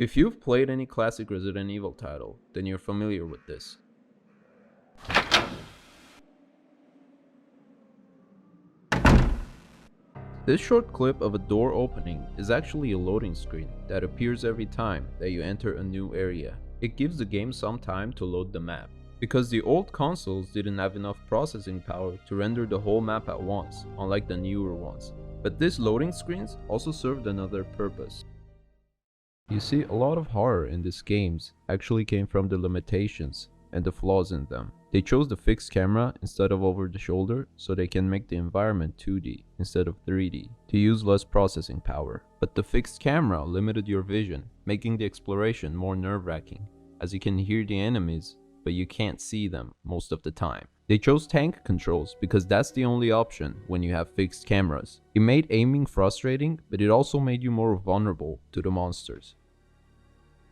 If you've played any classic Resident Evil title, then you're familiar with this. This short clip of a door opening is actually a loading screen that appears every time that you enter a new area. It gives the game some time to load the map, because the old consoles didn't have enough processing power to render the whole map at once, unlike the newer ones. But these loading screens also served another purpose. You see, a lot of horror in these games actually came from the limitations and the flaws in them. They chose the fixed camera instead of over the shoulder so they can make the environment 2D instead of 3D to use less processing power. But the fixed camera limited your vision, making the exploration more nerve-wracking, as you can hear the enemies but you can't see them most of the time. They chose tank controls because that's the only option when you have fixed cameras. It made aiming frustrating, but it also made you more vulnerable to the monsters.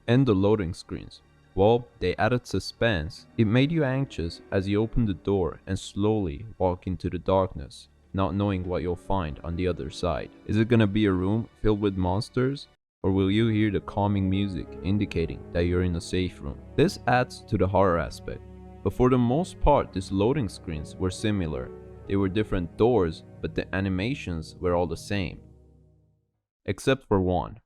And the loading screens. Well, they added suspense. It made you anxious as you open the door and slowly walk into the darkness, not knowing what you'll find on the other side. Is it gonna be a room filled with monsters? Or will you hear the calming music indicating that you're in a safe room? This adds to the horror aspect. But for the most part, these loading screens were similar. They were different doors, but the animations were all the same. Except for one.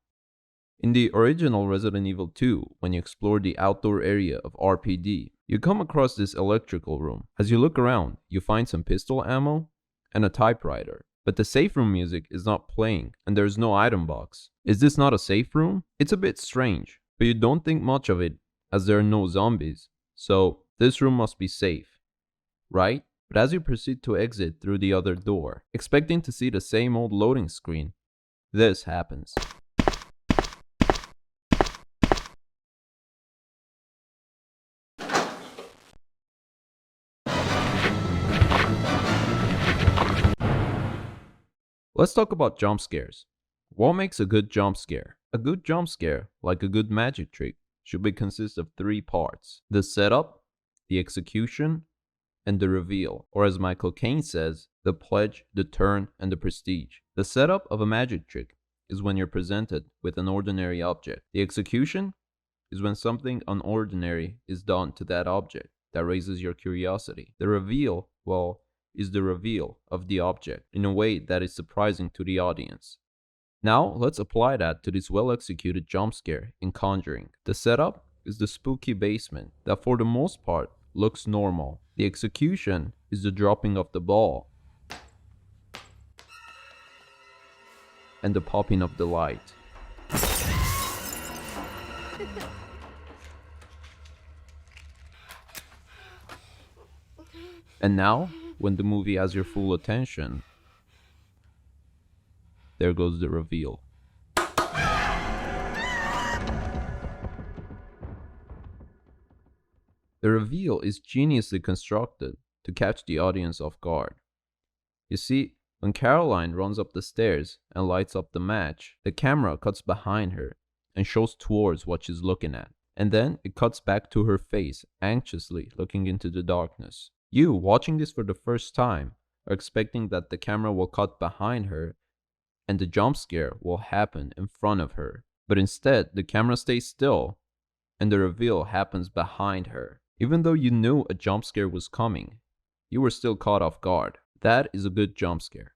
In the original Resident Evil 2, when you explore the outdoor area of RPD, you come across this electrical room. As you look around, you find some pistol ammo and a typewriter. But the safe room music is not playing and there's no item box. Is this not a safe room? It's a bit strange, but you don't think much of it as there are no zombies. So this room must be safe, right? But as you proceed to exit through the other door, expecting to see the same old loading screen, this happens. Let's talk about jump scares. What makes a good jump scare? A good jump scare, like a good magic trick, should consist of three parts: the setup, the execution, and the reveal. Or as Michael Caine says, the pledge, the turn, and the prestige. The setup of a magic trick is when you're presented with an ordinary object. The execution is when something unordinary is done to that object that raises your curiosity. The reveal, well, is the reveal of the object in a way that is surprising to the audience. Now, let's apply that to this well-executed jump scare in Conjuring. The setup is the spooky basement that for the most part looks normal. The execution is the dropping of the ball and the popping of the light. And now, when the movie has your full attention, there goes the reveal. The reveal is geniusly constructed to catch the audience off guard. You see, when Caroline runs up the stairs and lights up the match, the camera cuts behind her and shows towards what she's looking at. And then it cuts back to her face, anxiously looking into the darkness. You, watching this for the first time, are expecting that the camera will cut behind her and the jump scare will happen in front of her. But instead, the camera stays still and the reveal happens behind her. Even though you knew a jump scare was coming, you were still caught off guard. That is a good jump scare.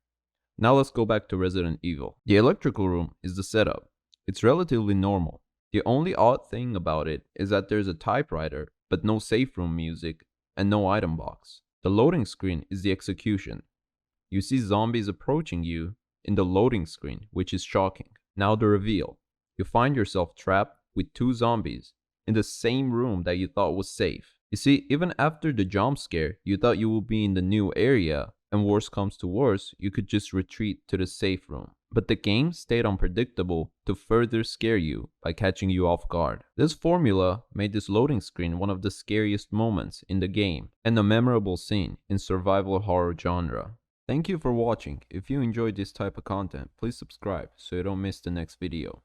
Now let's go back to Resident Evil. The electrical room is the setup. It's relatively normal. The only odd thing about it is that there's a typewriter, but no safe room music and no item box. The loading screen is the execution. You see zombies approaching you in the loading screen, which is shocking. Now the reveal. You find yourself trapped with two zombies in the same room that you thought was safe. You see, even after the jump scare, you thought you would be in the new area, and worse comes to worse, you could just retreat to the safe room. But the game stayed unpredictable to further scare you by catching you off guard. This formula made this loading screen one of the scariest moments in the game and a memorable scene in survival horror genre. Thank you for watching. If you enjoyed this type of content, please subscribe so you don't miss the next video.